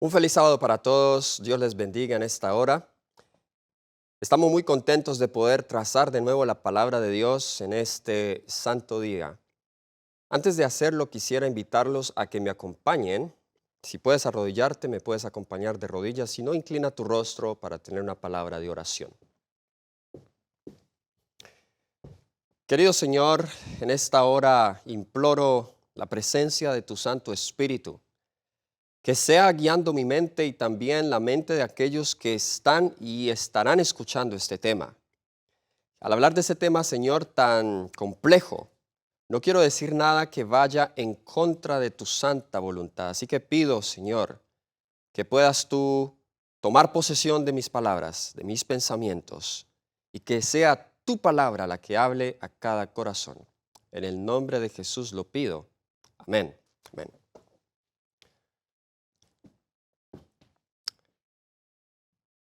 Un feliz sábado para todos. Dios les bendiga en esta hora. Estamos muy contentos de poder trazar de nuevo la palabra de Dios en este santo día. Antes de hacerlo, quisiera invitarlos a que me acompañen. Si puedes arrodillarte, me puedes acompañar de rodillas. Si no, inclina tu rostro para tener una palabra de oración. Querido Señor, en esta hora imploro la presencia de tu Santo Espíritu, que sea guiando mi mente y también la mente de aquellos que están y estarán escuchando este tema. Al hablar de ese tema, Señor, tan complejo, no quiero decir nada que vaya en contra de tu santa voluntad. Así que pido, Señor, que puedas tú tomar posesión de mis palabras, de mis pensamientos, y que sea tu palabra la que hable a cada corazón. En el nombre de Jesús lo pido. Amén. Amén.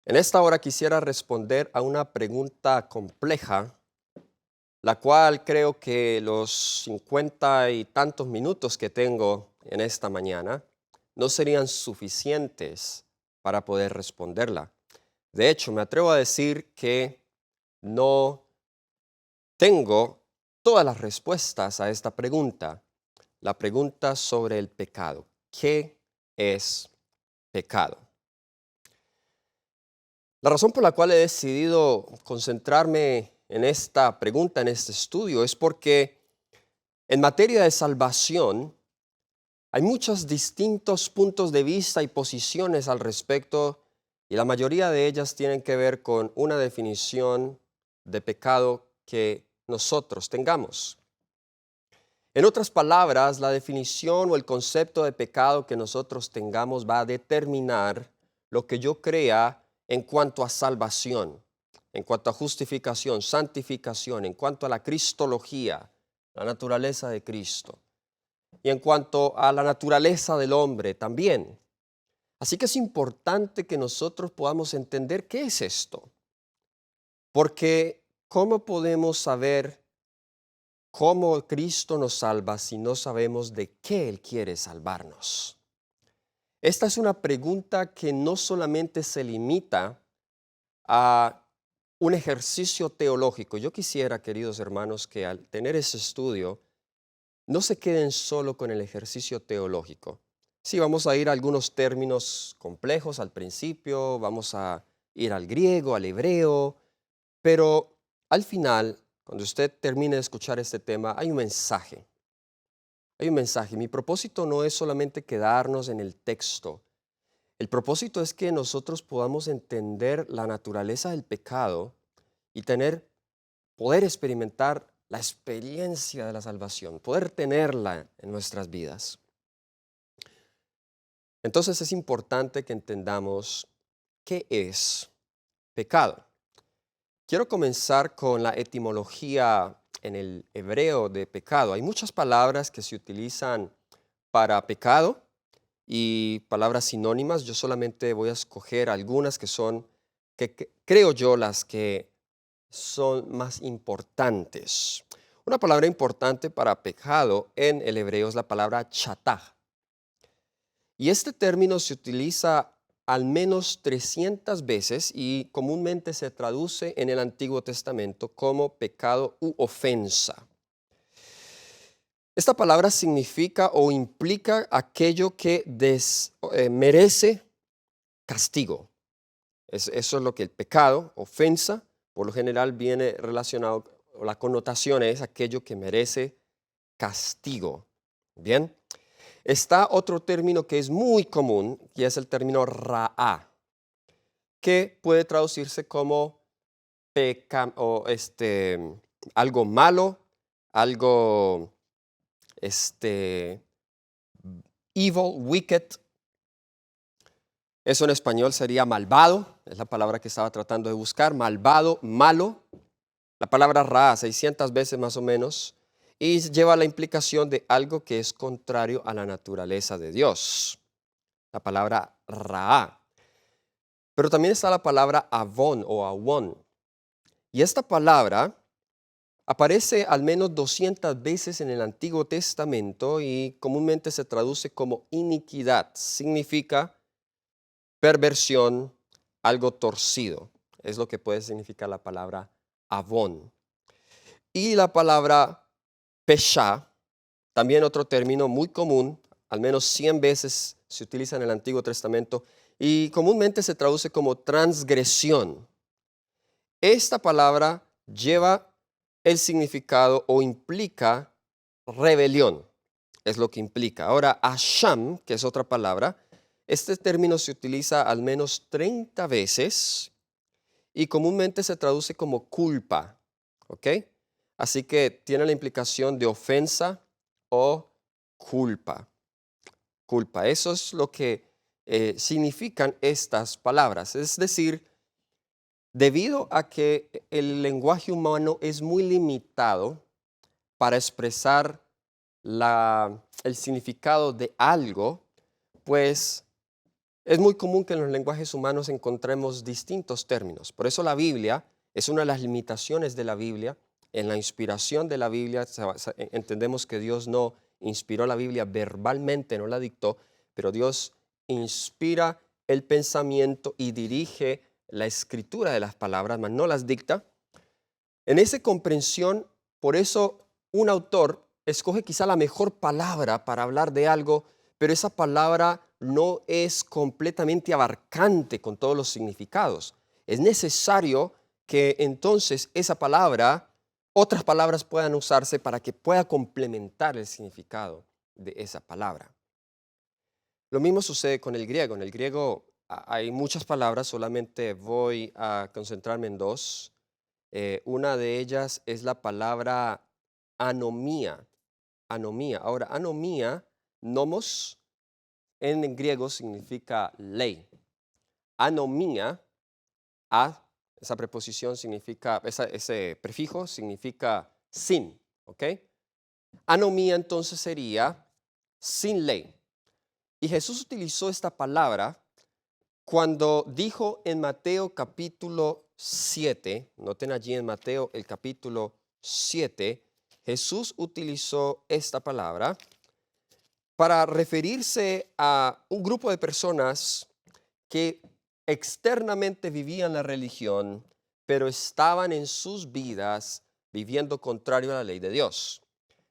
En esta hora quisiera responder a una pregunta compleja, la cual creo que los 50 y tantos minutos que tengo en esta mañana no serían suficientes para poder responderla. De hecho, me atrevo a decir que no tengo todas las respuestas a esta pregunta, la pregunta sobre el pecado. ¿Qué es pecado? La razón por la cual he decidido concentrarme en esta pregunta, en este estudio, es porque en materia de salvación hay muchos distintos puntos de vista y posiciones al respecto, y la mayoría de ellas tienen que ver con una definición de pecado que nosotros tengamos. En otras palabras, la definición o el concepto de pecado que nosotros tengamos va a determinar lo que yo crea en cuanto a salvación, en cuanto a justificación, santificación, en cuanto a la cristología, la naturaleza de Cristo, y en cuanto a la naturaleza del hombre también. Así que es importante que nosotros podamos entender qué es esto, porque ¿cómo podemos saber cómo Cristo nos salva si no sabemos de qué Él quiere salvarnos? Esta es una pregunta que no solamente se limita a un ejercicio teológico. Yo quisiera, queridos hermanos, que al tener ese estudio no se queden solo con el ejercicio teológico. Sí, vamos a ir a algunos términos complejos al principio, vamos a ir al griego, al hebreo, pero al final, cuando usted termine de escuchar este tema, hay un mensaje. Hay un mensaje. Mi propósito no es solamente quedarnos en el texto. El propósito es que nosotros podamos entender la naturaleza del pecado y poder experimentar la experiencia de la salvación, poder tenerla en nuestras vidas. Entonces es importante que entendamos qué es pecado. Quiero comenzar con la etimología en el hebreo de pecado. Hay muchas palabras que se utilizan para pecado y palabras sinónimas. Yo solamente voy a escoger algunas que son, que creo yo, las que son más importantes. Una palabra importante para pecado en el hebreo es la palabra chatá. Y este término se utiliza al menos 300 veces y comúnmente se traduce en el Antiguo Testamento como pecado u ofensa. Esta palabra significa o implica aquello que merece castigo. Eso es lo que el pecado, ofensa, por lo general viene relacionado, o la connotación es aquello que merece castigo. Bien. Está otro término que es muy común y es el término ra'a, que puede traducirse como algo malo, algo evil, wicked. Eso en español sería malvado, es la palabra que estaba tratando de buscar, malvado, malo. La palabra ra'a 600 veces más o menos y lleva la implicación de algo que es contrario a la naturaleza de Dios. La palabra ra'a. Pero también está la palabra avon o awon. Y esta palabra aparece al menos 200 veces en el Antiguo Testamento y comúnmente se traduce como iniquidad. Significa perversión, algo torcido. Es lo que puede significar la palabra avón. Y la palabra pesha, también otro término muy común, al menos 100 veces se utiliza en el Antiguo Testamento y comúnmente se traduce como transgresión. Esta palabra lleva el significado o implica rebelión, es lo que implica. Ahora, asham, que es otra palabra, este término se utiliza al menos 30 veces y comúnmente se traduce como culpa, ¿ok? Así que tiene la implicación de ofensa o culpa. Culpa, eso es lo que significan estas palabras. Es decir, debido a que el lenguaje humano es muy limitado para expresar el significado de algo, pues es muy común que en los lenguajes humanos encontremos distintos términos. Por eso la Biblia es una de las limitaciones de la Biblia. En la inspiración de la Biblia entendemos que Dios no inspiró la Biblia verbalmente, no la dictó, pero Dios inspira el pensamiento y dirige la escritura de las palabras, mas no las dicta. En esa comprensión, por eso un autor escoge quizá la mejor palabra para hablar de algo, pero esa palabra no es completamente abarcante con todos los significados. Es necesario que entonces esa palabra, otras palabras puedan usarse para que pueda complementar el significado de esa palabra. Lo mismo sucede con el griego. En el griego hay muchas palabras, solamente voy a concentrarme en dos. Una de ellas es la palabra anomía. Anomía. Ahora, anomía, nomos, en griego significa ley. Anomía, esa preposición significa, ese prefijo significa sin, ¿ok? Anomía entonces sería sin ley. Y Jesús utilizó esta palabra cuando dijo en Mateo capítulo 7, noten allí en Mateo el capítulo 7, Jesús utilizó esta palabra para referirse a un grupo de personas que externamente vivían la religión, pero estaban en sus vidas viviendo contrario a la ley de Dios.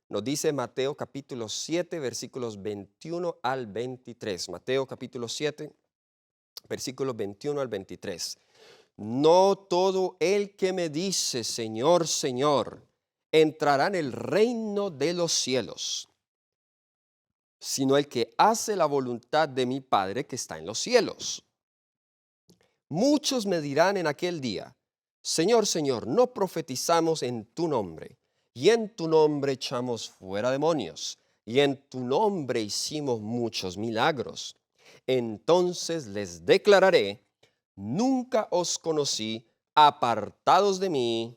Nos dice Mateo capítulo 7, versículos 21 al 23. Mateo capítulo 7, versículos 21 al 23. No todo el que me dice, Señor, Señor, entrará en el reino de los cielos, sino el que hace la voluntad de mi Padre que está en los cielos. Muchos me dirán en aquel día, Señor, Señor, no profetizamos en tu nombre, y en tu nombre echamos fuera demonios, y en tu nombre hicimos muchos milagros. Entonces les declararé, nunca os conocí, apartados de mí,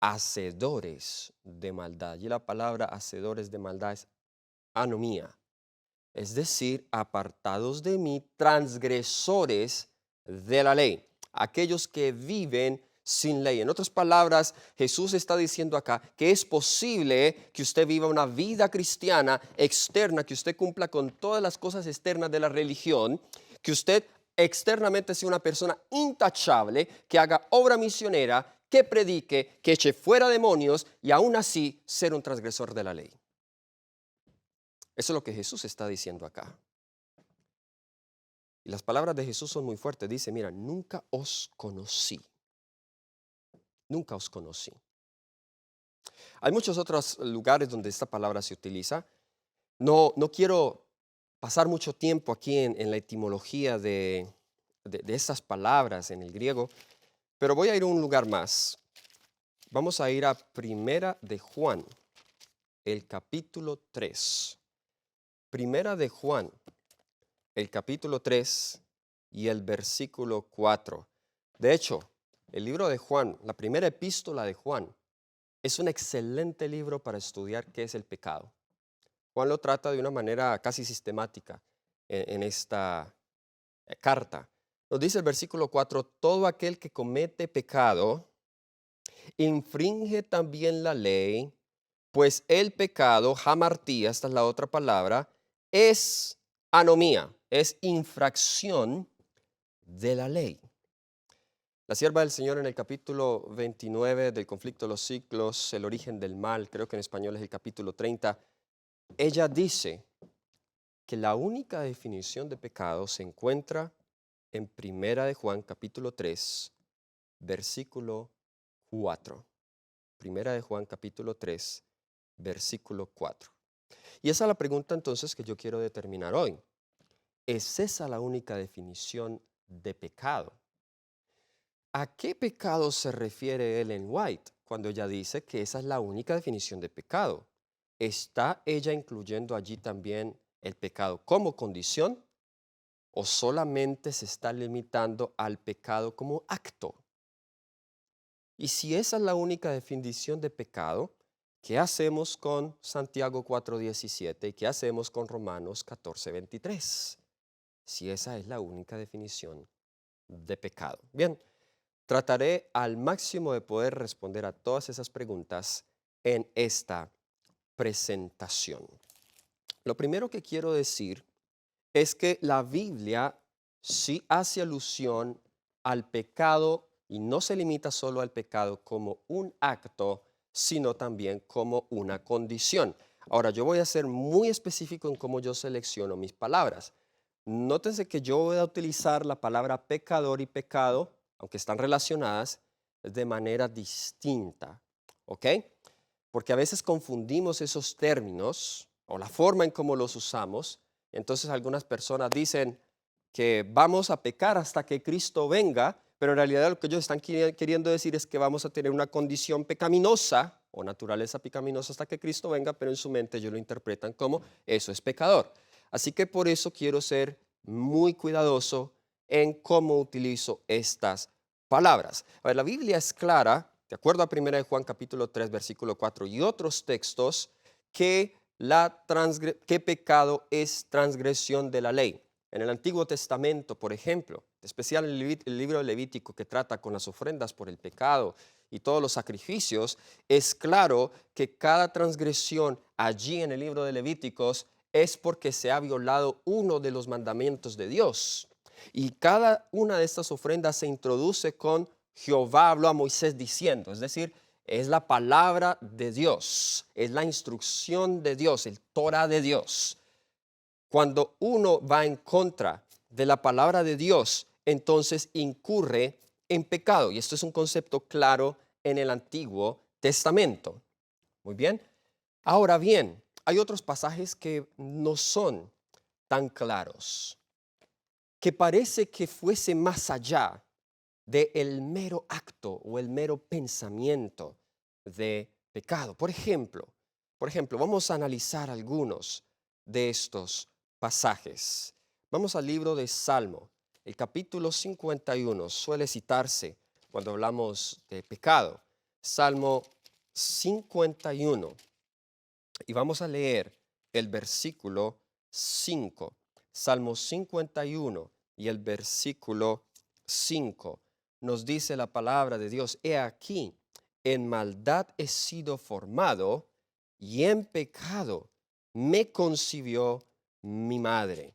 hacedores de maldad. Y la palabra hacedores de maldad es anomía, es decir, apartados de mí, transgresores de la ley, aquellos que viven sin ley. En otras palabras, Jesús está diciendo acá que es posible que usted viva una vida cristiana externa, que usted cumpla con todas las cosas externas de la religión, que usted externamente sea una persona intachable, que haga obra misionera, que predique, que eche fuera demonios y aún así ser un transgresor de la ley. Eso es lo que Jesús está diciendo acá. Y las palabras de Jesús son muy fuertes. Dice, mira, nunca os conocí. Nunca os conocí. Hay muchos otros lugares donde esta palabra se utiliza. No quiero pasar mucho tiempo aquí en la etimología de estas palabras en el griego, pero voy a ir a un lugar más. Vamos a ir a Primera de Juan, el capítulo 3. Primera de Juan, el capítulo 3 y el versículo 4. De hecho, el libro de Juan, la primera epístola de Juan, es un excelente libro para estudiar qué es el pecado. Juan lo trata de una manera casi sistemática en esta carta. Nos dice el versículo 4, todo aquel que comete pecado infringe también la ley, pues el pecado, hamartía, esta es la otra palabra, es anomía, es infracción de la ley. La sierva del Señor en el capítulo 29 del conflicto de los siglos, el origen del mal, creo que en español es el capítulo 30, ella dice que la única definición de pecado se encuentra en Primera de Juan capítulo 3, versículo 4. Primera de Juan capítulo 3, versículo 4. Y esa es la pregunta entonces que yo quiero determinar hoy. ¿Es esa la única definición de pecado? ¿A qué pecado se refiere Ellen White cuando ella dice que esa es la única definición de pecado? ¿Está ella incluyendo allí también el pecado como condición o solamente se está limitando al pecado como acto? Y si esa es la única definición de pecado, ¿qué hacemos con Santiago 4:17 y qué hacemos con Romanos 14:23? Si esa es la única definición de pecado. Bien, trataré al máximo de poder responder a todas esas preguntas en esta presentación. Lo primero que quiero decir es que la Biblia sí hace alusión al pecado y no se limita solo al pecado como un acto, sino también como una condición. Ahora, yo voy a ser muy específico en cómo yo selecciono mis palabras. Nótense que yo voy a utilizar la palabra pecador y pecado, aunque están relacionadas, de manera distinta, ¿ok? Porque a veces confundimos esos términos o la forma en cómo los usamos. Entonces algunas personas dicen que vamos a pecar hasta que Cristo venga, pero en realidad lo que ellos están queriendo decir es que vamos a tener una condición pecaminosa o naturaleza pecaminosa hasta que Cristo venga, pero en su mente ellos lo interpretan como eso es pecador. Así que por eso quiero ser muy cuidadoso en cómo utilizo estas palabras. A ver, la Biblia es clara, de acuerdo a 1 de Juan capítulo 3, versículo 4 y otros textos, que que pecado es transgresión de la ley. En el Antiguo Testamento, por ejemplo, especial el libro de Levítico que trata con las ofrendas por el pecado y todos los sacrificios, es claro que cada transgresión allí en el libro de Levíticos es porque se ha violado uno de los mandamientos de Dios. Y cada una de estas ofrendas se introduce con Jehová habló a Moisés diciendo, es decir, es la palabra de Dios, es la instrucción de Dios, el Torah de Dios. Cuando uno va en contra de la palabra de Dios, entonces incurre en pecado. Y esto es un concepto claro en el Antiguo Testamento. Muy bien. Ahora bien, hay otros pasajes que no son tan claros, que parece que fuese más allá del mero acto o el mero pensamiento de pecado. Por ejemplo, vamos a analizar algunos de estos pasajes. Vamos al libro de Salmo. El capítulo 51 suele citarse cuando hablamos de pecado. Salmo 51. Y vamos a leer el versículo 5. Salmo 51 y el versículo 5 nos dice la palabra de Dios, he aquí, en maldad he sido formado y en pecado me concibió mi madre.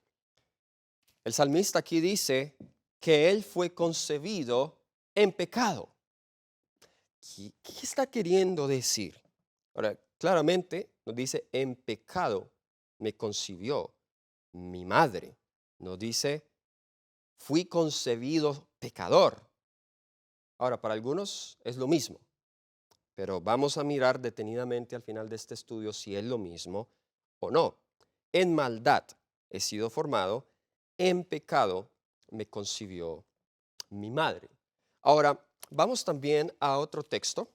El salmista aquí dice que él fue concebido en pecado. ¿Qué está queriendo decir? Ahora, claramente nos dice, en pecado me concibió mi madre. Nos dice, fui concebido pecador. Ahora, para algunos es lo mismo, pero vamos a mirar detenidamente al final de este estudio si es lo mismo o no. En maldad he sido formado, en pecado me concibió mi madre. Ahora, vamos también a otro texto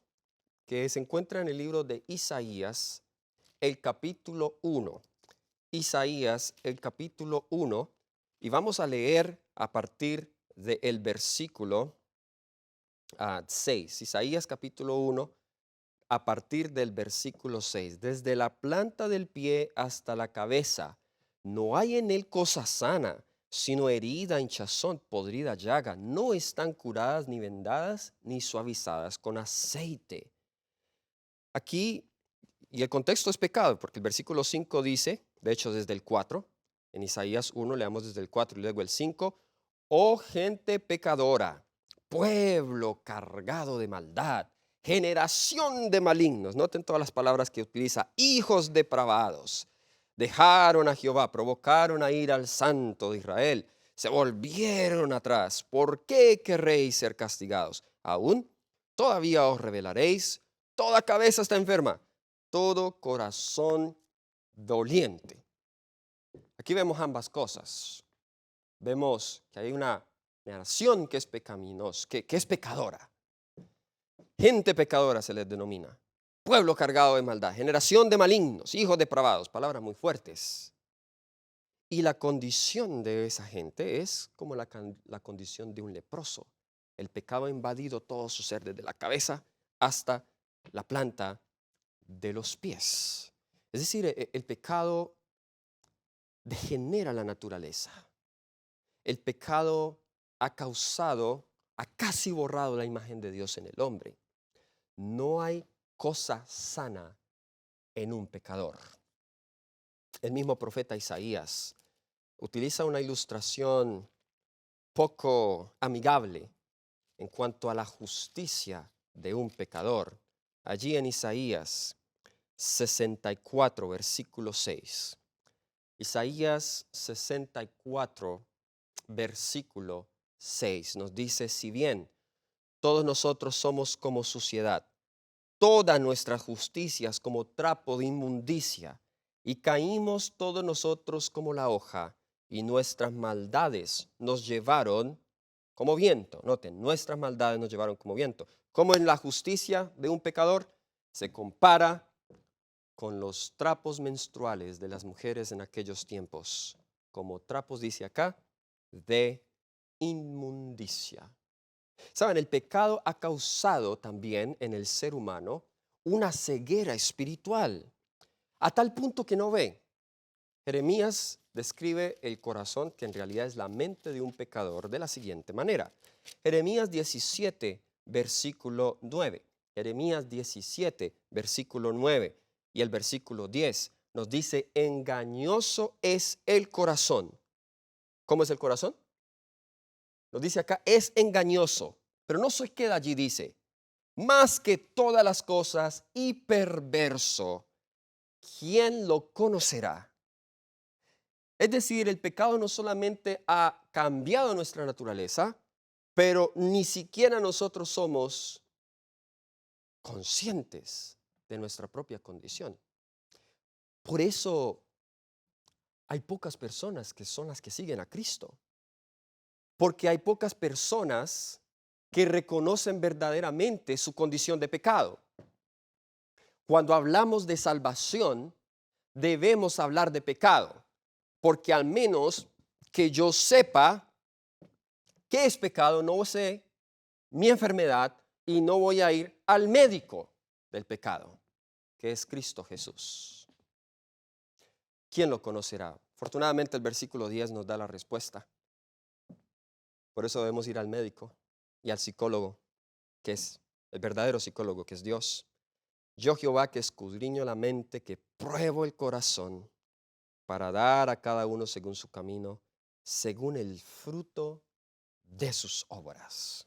que se encuentra en el libro de Isaías, el capítulo 1. Isaías, el capítulo 1, y vamos a leer a partir del versículo 6. Isaías capítulo 1, a partir del versículo 6. Desde la planta del pie hasta la cabeza, no hay en él cosa sana, sino herida, hinchazón, podrida llaga. No están curadas ni vendadas ni suavizadas con aceite. Aquí, y el contexto es pecado, porque el versículo 5 dice, de hecho desde el 4, en Isaías 1 leamos desde el 4 y luego el 5, oh gente pecadora, pueblo cargado de maldad, generación de malignos. Noten todas las palabras que utiliza. Hijos depravados. Dejaron a Jehová, provocaron a ir al Santo de Israel. Se volvieron atrás. ¿Por qué querréis ser castigados? Aún todavía os rebelaréis. Toda cabeza está enferma. Todo corazón doliente. Aquí vemos ambas cosas. Vemos que hay una nación que es pecaminosa, que es pecadora. Gente pecadora se les denomina. Pueblo cargado de maldad, generación de malignos, hijos depravados, palabras muy fuertes. Y la condición de esa gente es como la condición de un leproso. El pecado ha invadido todo su ser, desde la cabeza hasta la planta de los pies. Es decir, el pecado degenera la naturaleza. El pecado ha causado, ha casi borrado la imagen de Dios en el hombre. No hay cosa sana en un pecador. El mismo profeta Isaías utiliza una ilustración poco amigable en cuanto a la justicia de un pecador. Allí en Isaías 64, versículo 6. Isaías 64, versículo 6 nos dice: si bien todos nosotros somos como suciedad, todas nuestras justicias como trapo de inmundicia, y caímos todos nosotros como la hoja, y nuestras maldades nos llevaron como viento. Noten, nuestras maldades nos llevaron como viento. Como en la justicia de un pecador se compara con los trapos menstruales de las mujeres en aquellos tiempos, como trapos, dice acá, de inmundicia. Saben, el pecado ha causado también en el ser humano una ceguera espiritual, a tal punto que no ve. Jeremías describe el corazón, que en realidad es la mente de un pecador, de la siguiente manera. Jeremías 17, versículo 9. Jeremías 17, versículo 9 y el versículo 10 nos dice: engañoso es el corazón. ¿Cómo es el corazón? Nos dice acá, es engañoso, pero no se queda allí, dice, más que todas las cosas y perverso, ¿quién lo conocerá? Es decir, el pecado no solamente ha cambiado nuestra naturaleza, pero ni siquiera nosotros somos conscientes de nuestra propia condición. Por eso hay pocas personas que son las que siguen a Cristo, porque hay pocas personas que reconocen verdaderamente su condición de pecado. Cuando hablamos de salvación, debemos hablar de pecado, porque al menos que yo sepa qué es pecado, no sé mi enfermedad y no voy a ir al médico del pecado, que es Cristo Jesús. ¿Quién lo conocerá? Afortunadamente el versículo 10 nos da la respuesta. Por eso debemos ir al médico y al psicólogo, que es el verdadero psicólogo, que es Dios. Yo, Jehová, que escudriño la mente, que pruebo el corazón, para dar a cada uno según su camino, según el fruto de sus obras.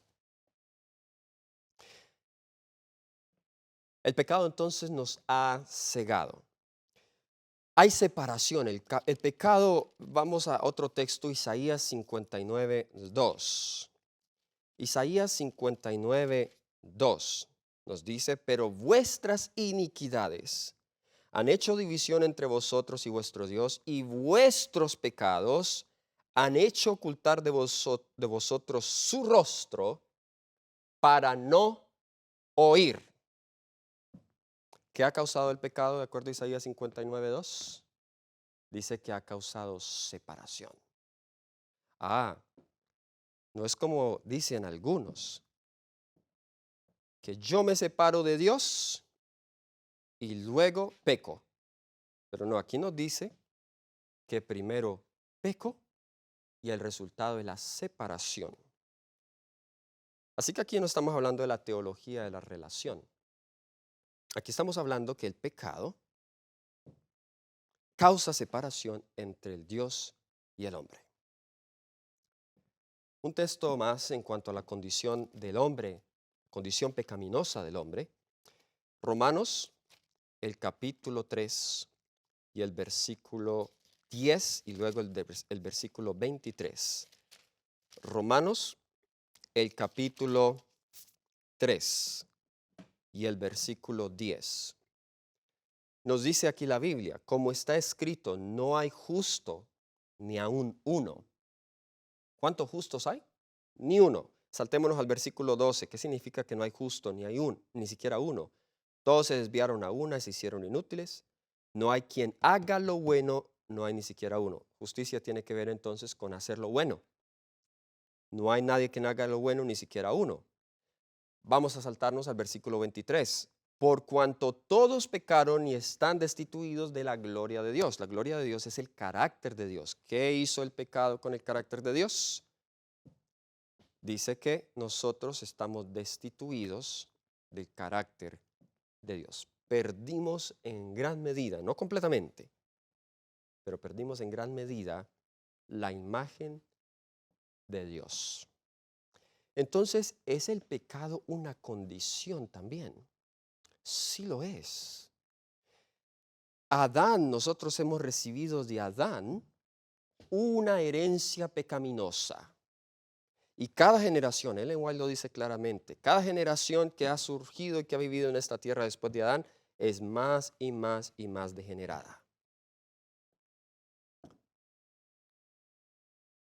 El pecado entonces nos ha cegado. Hay separación. El pecado, vamos a otro texto, Isaías 59, 2. Isaías 59, 2 nos dice: pero vuestras iniquidades han hecho división entre vosotros y vuestro Dios, y vuestros pecados han hecho ocultar de vosotros su rostro para no oír. ¿Qué ha causado el pecado de acuerdo a Isaías 59, 2? Dice que ha causado separación. No es como dicen algunos, que yo me separo de Dios y luego peco. Pero no, aquí nos dice que primero peco y el resultado es la separación. Así que aquí no estamos hablando de la teología de la relación. Aquí estamos hablando que el pecado causa separación entre el Dios y el hombre. Un texto más en cuanto a la condición del hombre, condición pecaminosa del hombre. Romanos, el capítulo 3 y el versículo 10 y luego el versículo 23. Romanos, el capítulo 3 y el versículo 10. Nos dice aquí la Biblia, como está escrito, no hay justo ni aun uno. ¿Cuántos justos hay? Ni uno. Saltémonos al versículo 12. ¿Qué significa que no hay justo ni hay ni siquiera uno? Todos se desviaron a una y se hicieron inútiles. No hay quien haga lo bueno, no hay ni siquiera uno. Justicia tiene que ver entonces con hacer lo bueno. No hay nadie que haga lo bueno, ni siquiera uno. Vamos a saltarnos al versículo 23. Por cuanto todos pecaron y están destituidos de la gloria de Dios. La gloria de Dios es el carácter de Dios. ¿Qué hizo el pecado con el carácter de Dios? Dice que nosotros estamos destituidos del carácter de Dios. Perdimos en gran medida, no completamente, pero perdimos en gran medida la imagen de Dios. Entonces, ¿es el pecado una condición también? Sí lo es. Adán, nosotros hemos recibido de Adán una herencia pecaminosa. Y cada generación, Ellen White lo dice claramente, cada generación que ha surgido y que ha vivido en esta tierra después de Adán es más y más y más degenerada.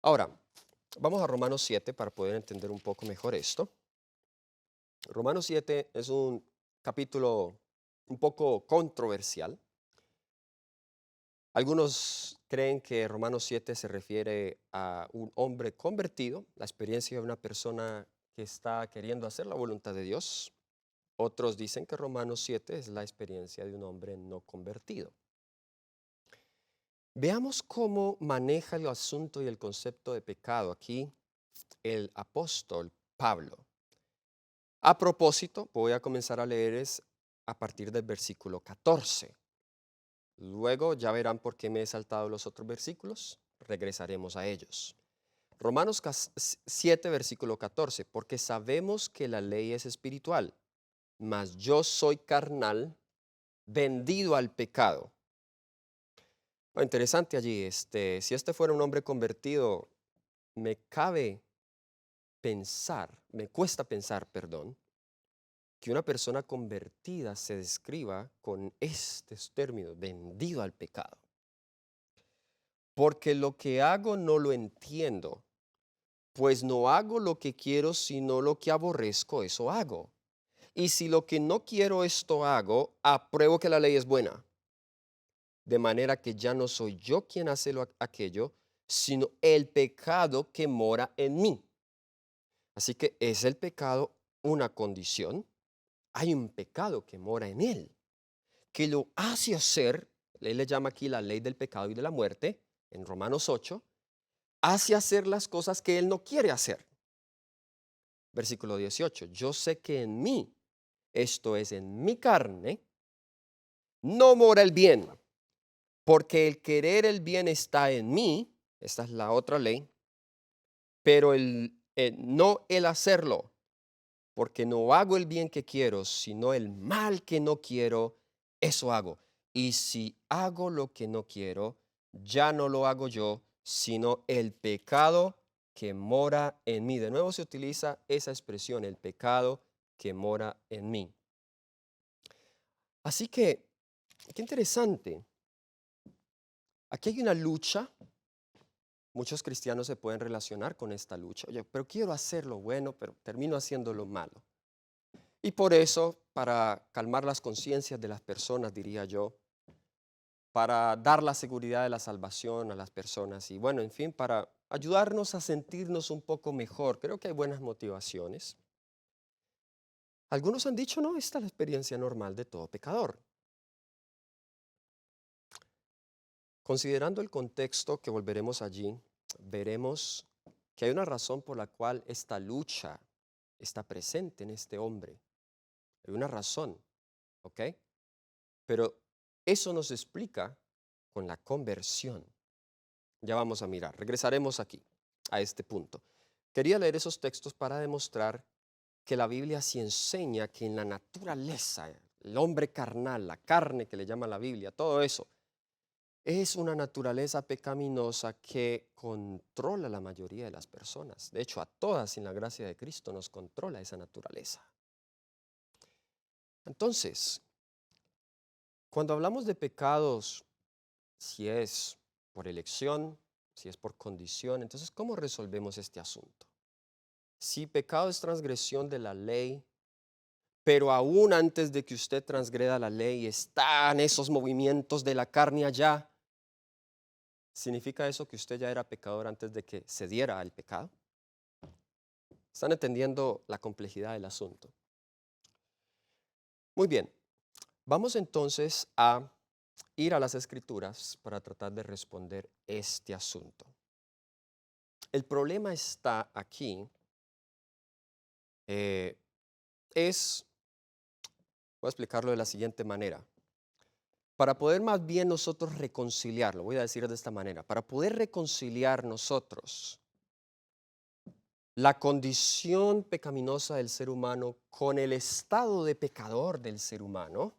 Ahora, vamos a Romanos 7 para poder entender un poco mejor esto. Romanos 7 es un capítulo un poco controversial. Algunos creen que Romanos 7 se refiere a un hombre convertido, la experiencia de una persona que está queriendo hacer la voluntad de Dios. Otros dicen que Romanos 7 es la experiencia de un hombre no convertido. Veamos cómo maneja el asunto y el concepto de pecado aquí el apóstol Pablo. A propósito, voy a comenzar a leer a partir del versículo 14. Luego ya verán por qué me he saltado los otros versículos. Regresaremos a ellos. Romanos 7, versículo 14. Porque sabemos que la ley es espiritual, mas yo soy carnal, vendido al pecado. Interesante allí, si este fuera un hombre convertido, me cuesta pensar, perdón, que una persona convertida se describa con estos términos, vendido al pecado. Porque lo que hago no lo entiendo, pues no hago lo que quiero, sino lo que aborrezco, eso hago. Y si lo que no quiero esto hago, apruebo que la ley es buena. De manera que ya no soy yo quien hace aquello, sino el pecado que mora en mí. Así que ¿es el pecado una condición? Hay un pecado que mora en él, que lo hace hacer, él le llama aquí la ley del pecado y de la muerte, en Romanos 8, hace hacer las cosas que él no quiere hacer. Versículo 18, yo sé que en mí, esto es en mi carne, no mora el bien, porque el querer el bien está en mí, esta es la otra ley, pero no el hacerlo, porque no hago el bien que quiero, sino el mal que no quiero, eso hago. Y si hago lo que no quiero, ya no lo hago yo, sino el pecado que mora en mí. De nuevo se utiliza esa expresión, el pecado que mora en mí. Así que, qué interesante. Aquí hay una lucha. Muchos cristianos se pueden relacionar con esta lucha. Oye, pero quiero hacer lo bueno, pero termino haciendo lo malo. Y por eso, para calmar las conciencias de las personas, diría yo, para dar la seguridad de la salvación a las personas y bueno, en fin, para ayudarnos a sentirnos un poco mejor, creo que hay buenas motivaciones. Algunos han dicho, no, esta es la experiencia normal de todo pecador. Considerando el contexto que volveremos allí, veremos que hay una razón por la cual esta lucha está presente en este hombre. Hay una razón, ¿ok? Pero eso nos explica con la conversión. Ya vamos a mirar, regresaremos aquí, a este punto. Quería leer esos textos para demostrar que la Biblia sí enseña que en la naturaleza, el hombre carnal, la carne que le llama la Biblia, todo eso, es una naturaleza pecaminosa que controla a la mayoría de las personas. De hecho, a todas sin la gracia de Cristo nos controla esa naturaleza. Entonces, cuando hablamos de pecados, si es por elección, si es por condición, entonces, ¿cómo resolvemos este asunto? Si pecado es transgresión de la ley, pero aún antes de que usted transgreda la ley, están esos movimientos de la carne allá, ¿significa eso que usted ya era pecador antes de que se diera al pecado? ¿Están entendiendo la complejidad del asunto? Muy bien, vamos entonces a ir a las Escrituras para tratar de responder este asunto. El problema está aquí, eh, voy a explicarlo de la siguiente manera. Para poder más bien nosotros reconciliarlo, voy a decir de esta manera, para poder reconciliar nosotros la condición pecaminosa del ser humano con el estado de pecador del ser humano,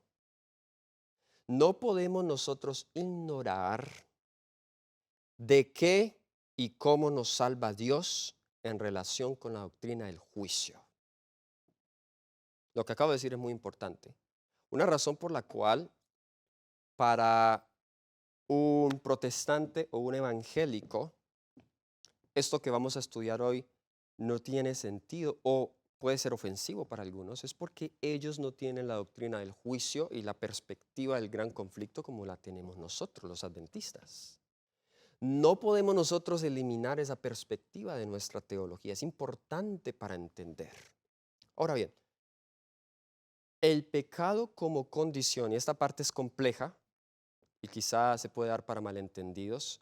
no podemos nosotros ignorar de qué y cómo nos salva Dios en relación con la doctrina del juicio. Lo que acabo de decir es muy importante. Una razón por la cual para un protestante o un evangélico, esto que vamos a estudiar hoy no tiene sentido o puede ser ofensivo para algunos, es porque ellos no tienen la doctrina del juicio y la perspectiva del gran conflicto como la tenemos nosotros, los adventistas. No podemos nosotros eliminar esa perspectiva de nuestra teología, es importante para entender. Ahora bien, el pecado como condición, y esta parte es compleja y quizá se puede dar para malentendidos,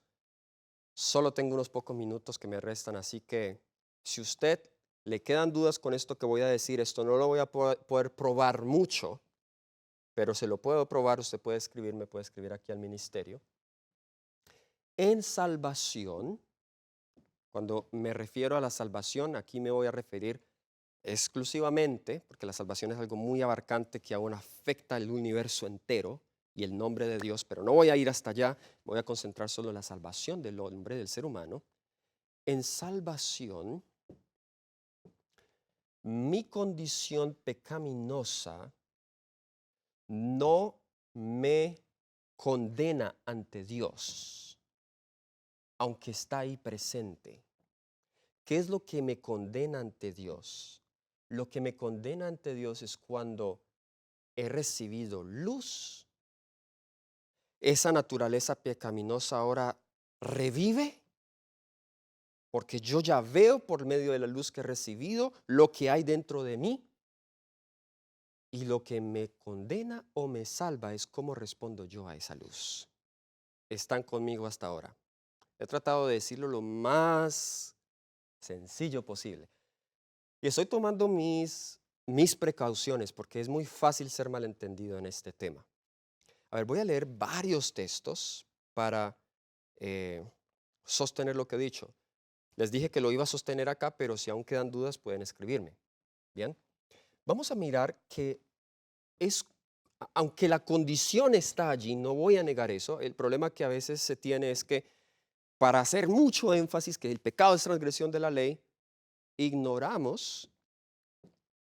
solo tengo unos pocos minutos que me restan, así que si usted le quedan dudas con esto que voy a decir, esto no lo voy a poder probar mucho, pero se lo puedo probar, usted puede escribir, me puede escribir aquí al ministerio. En salvación, cuando me refiero a la salvación, aquí me voy a referir exclusivamente, porque la salvación es algo muy abarcante que aún afecta el universo entero y el nombre de Dios, pero no voy a ir hasta allá, me voy a concentrar solo en la salvación del hombre, del ser humano. En salvación, mi condición pecaminosa no me condena ante Dios, aunque está ahí presente. ¿Qué es lo que me condena ante Dios? Lo que me condena ante Dios es cuando he recibido luz, esa naturaleza pecaminosa ahora revive, porque yo ya veo por medio de la luz que he recibido lo que hay dentro de mí. Y lo que me condena o me salva es cómo respondo yo a esa luz. Están conmigo hasta ahora. He tratado de decirlo lo más sencillo posible. Y estoy tomando mis precauciones porque es muy fácil ser malentendido en este tema. A ver, voy a leer varios textos para eh, sostener lo que he dicho. Les dije que lo iba a sostener acá, pero si aún quedan dudas pueden escribirme. Bien, vamos a mirar que aunque la condición está allí, no voy a negar eso, el problema que a veces se tiene es que para hacer mucho énfasis que el pecado es transgresión de la ley, ignoramos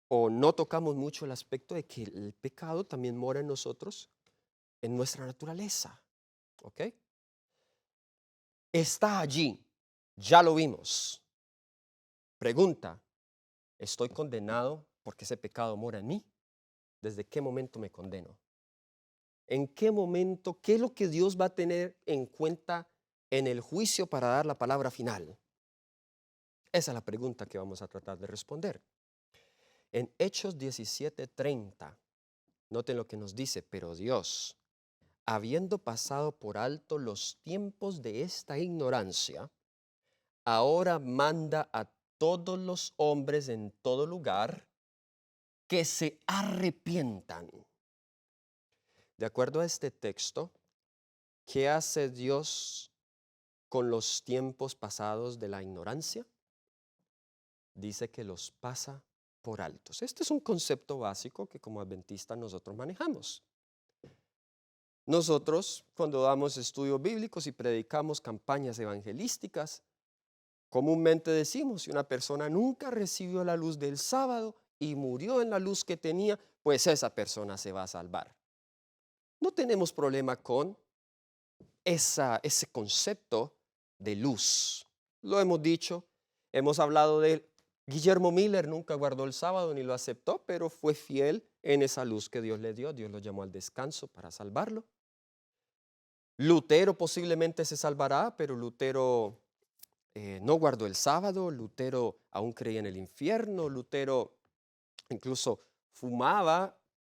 o no tocamos mucho el aspecto de que el pecado también mora en nosotros, en nuestra naturaleza. ¿Ok? Está allí, ya lo vimos. Pregunta, ¿estoy condenado porque ese pecado mora en mí? ¿Desde qué momento me condeno? ¿En qué momento, qué es lo que Dios va a tener en cuenta en el juicio para dar la palabra final? Esa es la pregunta que vamos a tratar de responder. En Hechos 17:30, noten lo que nos dice, pero Dios, habiendo pasado por alto los tiempos de esta ignorancia, ahora manda a todos los hombres en todo lugar que se arrepientan. De acuerdo a este texto, ¿qué hace Dios con los tiempos pasados de la ignorancia? dice que los pasa por altos. Este es un concepto básico que como adventistas nosotros manejamos. Nosotros, cuando damos estudios bíblicos y predicamos campañas evangelísticas, comúnmente decimos, si una persona nunca recibió la luz del sábado y murió en la luz que tenía, pues esa persona se va a salvar. No tenemos problema con ese concepto de luz. Lo hemos dicho, hemos hablado de él. Guillermo Miller nunca guardó el sábado ni lo aceptó, pero fue fiel en esa luz que Dios le dio. Dios lo llamó al descanso para salvarlo. Lutero posiblemente se salvará, pero Lutero no guardó el sábado. Lutero aún creía en el infierno. Lutero incluso fumaba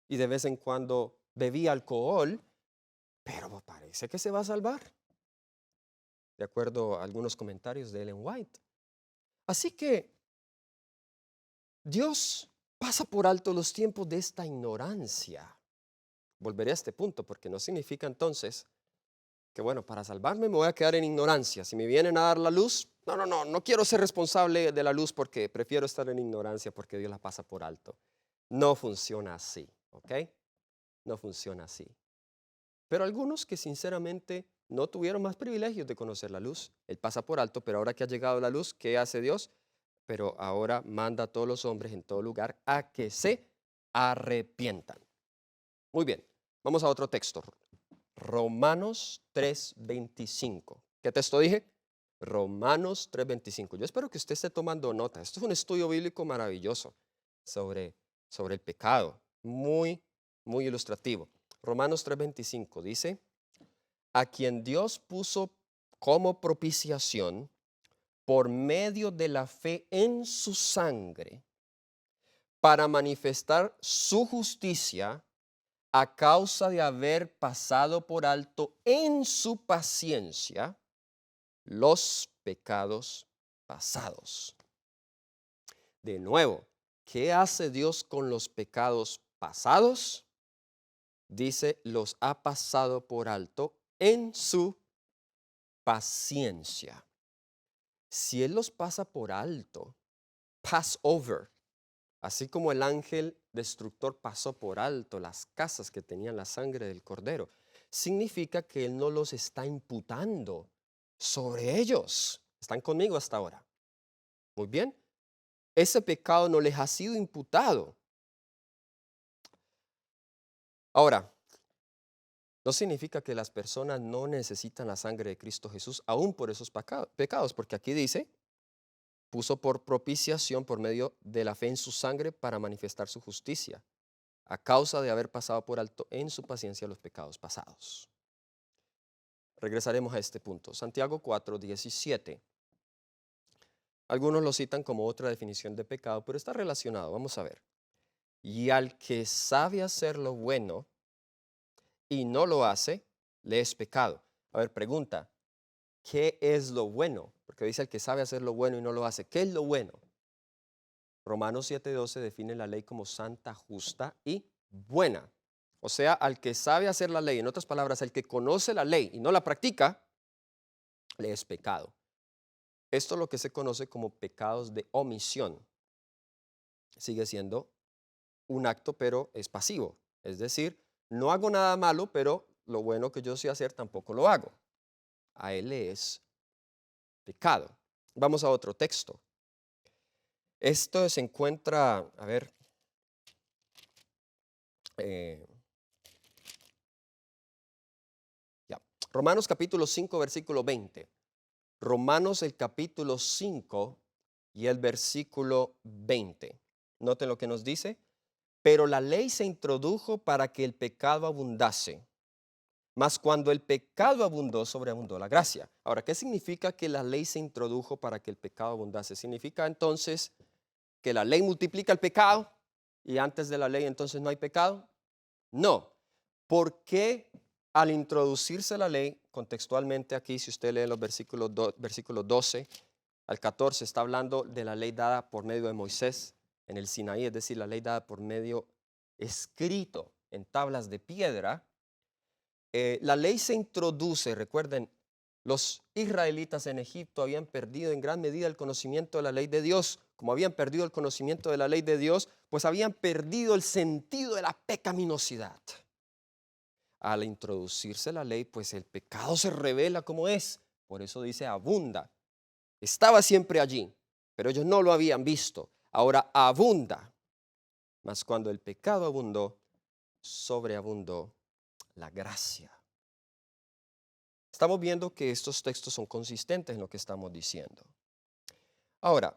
y de vez en cuando bebía alcohol, pero parece que se va a salvar, de acuerdo a algunos comentarios de Ellen White. Así que Dios pasa por alto los tiempos de esta ignorancia. Volveré a este punto porque no significa entonces que, bueno, para salvarme me voy a quedar en ignorancia. Si me vienen a dar la luz, no quiero ser responsable de la luz porque prefiero estar en ignorancia porque Dios la pasa por alto. No funciona así, ¿ok? No funciona así. Pero algunos que sinceramente no tuvieron más privilegios de conocer la luz, Él pasa por alto, pero ahora que ha llegado la luz, ¿qué hace Dios? Pero ahora manda a todos los hombres en todo lugar a que se arrepientan. Muy bien, vamos a otro texto. Romanos 3:25. ¿Qué texto dije? Romanos 3:25. Yo espero que usted esté tomando nota. Esto es un estudio bíblico maravilloso sobre el pecado. Muy, muy ilustrativo. Romanos 3:25 dice, a quien Dios puso como propiciación por medio de la fe en su sangre para manifestar su justicia a causa de haber pasado por alto en su paciencia los pecados pasados. De nuevo, ¿qué hace Dios con los pecados pasados? Dice, los ha pasado por alto en su paciencia. Si Él los pasa por alto, pass over, así como el ángel destructor pasó por alto las casas que tenían la sangre del cordero, significa que Él no los está imputando sobre ellos. ¿Están conmigo hasta ahora? Muy bien. Ese pecado no les ha sido imputado. Ahora, no significa que las personas no necesitan la sangre de Cristo Jesús aún por esos pecados, porque aquí dice, puso por propiciación por medio de la fe en su sangre para manifestar su justicia, a causa de haber pasado por alto en su paciencia los pecados pasados. Regresaremos a este punto. Santiago 4:17. Algunos lo citan como otra definición de pecado, pero está relacionado. Vamos a ver. Y al que sabe hacer lo bueno y no lo hace, le es pecado. A ver, pregunta, ¿qué es lo bueno? Porque dice el que sabe hacer lo bueno y no lo hace. ¿Qué es lo bueno? Romanos 7:12 define la ley como santa, justa y buena. O sea, al que sabe hacer la ley, en otras palabras, el que conoce la ley y no la practica, le es pecado. Esto es lo que se conoce como pecados de omisión. Sigue siendo un acto, pero es pasivo. Es decir, no hago nada malo, pero lo bueno que yo sé hacer tampoco lo hago. A él le es pecado. Vamos a otro texto. Esto se encuentra, a ver, Romanos capítulo 5, versículo 20. Romanos el capítulo 5 y el versículo 20. Noten lo que nos dice. Pero la ley se introdujo para que el pecado abundase. Mas cuando el pecado abundó, sobreabundó la gracia. Ahora, ¿qué significa que la ley se introdujo para que el pecado abundase? ¿Significa entonces que la ley multiplica el pecado y antes de la ley entonces no hay pecado? No. ¿Por qué al introducirse la ley, contextualmente aquí, si usted lee los versículos 12 al 14, está hablando de la ley dada por medio de Moisés en el Sinaí, es decir, la ley dada por medio escrito en tablas de piedra. La ley se introduce, recuerden, los israelitas en Egipto habían perdido en gran medida el conocimiento de la ley de Dios como habían perdido el conocimiento de la ley de Dios, pues habían perdido el sentido de la pecaminosidad. Al introducirse la ley, pues el pecado se revela como es. Por eso dice abunda. Estaba siempre allí, pero ellos no lo habían visto. Ahora abunda. Mas cuando el pecado abundó, sobreabundó la gracia. Estamos viendo que estos textos son consistentes en lo que estamos diciendo. Ahora,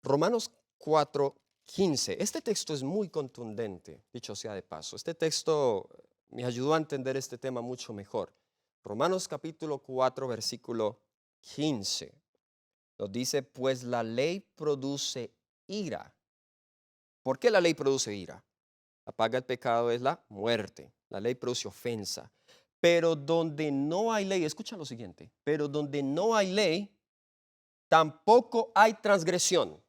Romanos 4:15. Este texto es muy contundente, dicho sea de paso. Este texto me ayudó a entender este tema mucho mejor. Romanos capítulo 4, versículo 15. Nos dice, pues la ley produce ira. ¿Por qué la ley produce ira? La paga del pecado es la muerte. La ley produce ofensa. Pero donde no hay ley, escucha lo siguiente, pero donde no hay ley, tampoco hay transgresión.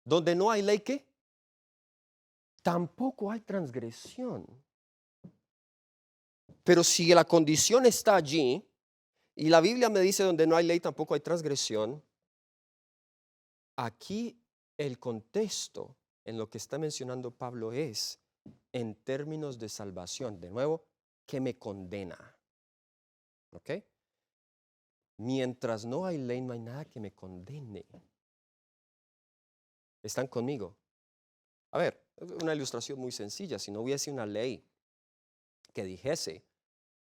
Donde no hay ley, ¿qué? Tampoco hay transgresión. Pero si la condición está allí, y la Biblia me dice donde no hay ley, tampoco hay transgresión, aquí el contexto en lo que está mencionando Pablo es en términos de salvación. De nuevo, que me condena. ¿Ok? Mientras no hay ley, no hay nada que me condene. ¿Están conmigo? A ver, una ilustración muy sencilla. Si no hubiese una ley que dijese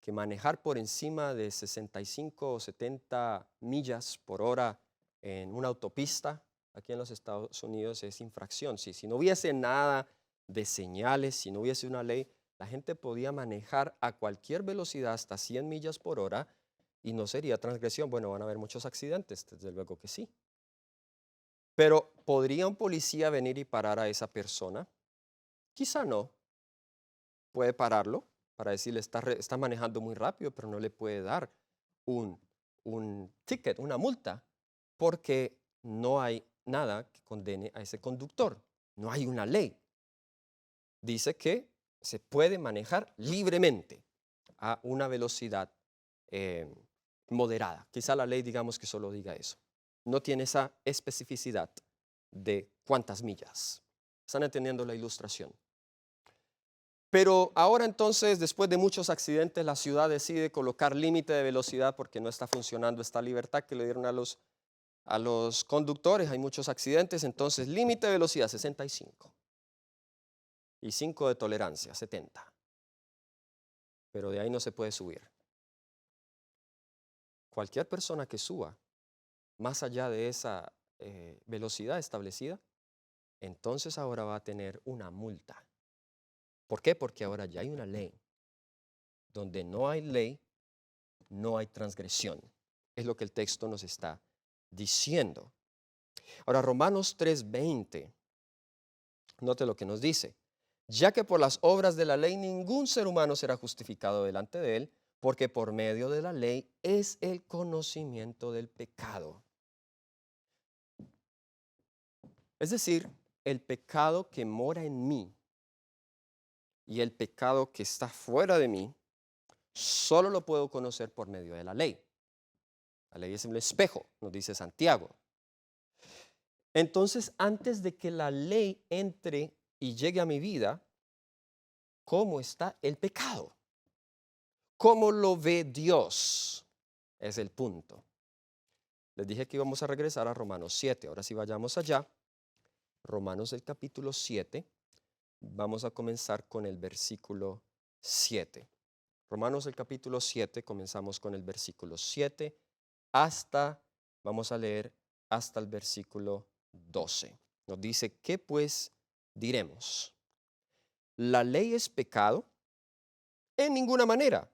que manejar por encima de 65 o 70 millas por hora en una autopista aquí en los Estados Unidos es infracción. Si no hubiese nada de señales, si no hubiese una ley, la gente podía manejar a cualquier velocidad hasta 100 millas por hora y no sería transgresión. Bueno, van a haber muchos accidentes, desde luego que sí. Pero ¿podría un policía venir y parar a esa persona? Quizá no. Puede pararlo para decirle, está manejando muy rápido, pero no le puede dar un ticket, una multa, porque no hay nada que condene a ese conductor. No hay una ley. Dice que se puede manejar libremente a una velocidad eh, moderada. Quizá la ley digamos que solo diga eso. No tiene esa especificidad de cuántas millas. ¿Están entendiendo la ilustración? Pero ahora entonces, después de muchos accidentes, la ciudad decide colocar límite de velocidad porque no está funcionando esta libertad que le dieron a los conductores. Hay muchos accidentes, entonces límite de velocidad 65 y 5 de tolerancia 70. Pero de ahí no se puede subir. Cualquier persona que suba más allá de esa velocidad establecida, entonces ahora va a tener una multa. ¿Por qué? Porque ahora ya hay una ley. Donde no hay ley, no hay transgresión. Es lo que el texto nos está diciendo. Ahora, Romanos 3:20, note lo que nos dice. Ya que por las obras de la ley ningún ser humano será justificado delante de él, porque por medio de la ley es el conocimiento del pecado. Es decir, el pecado que mora en mí y el pecado que está fuera de mí, solo lo puedo conocer por medio de la ley. La ley es el espejo, nos dice Santiago. Entonces, antes de que la ley entre y llegue a mi vida, ¿cómo está el pecado? ¿Cómo lo ve Dios? Es el punto. Les dije que íbamos a regresar a Romanos 7. Ahora sí vayamos allá. Romanos el capítulo 7. Vamos a comenzar con el versículo 7. Romanos el capítulo 7, comenzamos con el versículo 7 vamos a leer hasta el versículo 12. Nos dice, ¿qué pues diremos? ¿La ley es pecado? En ninguna manera.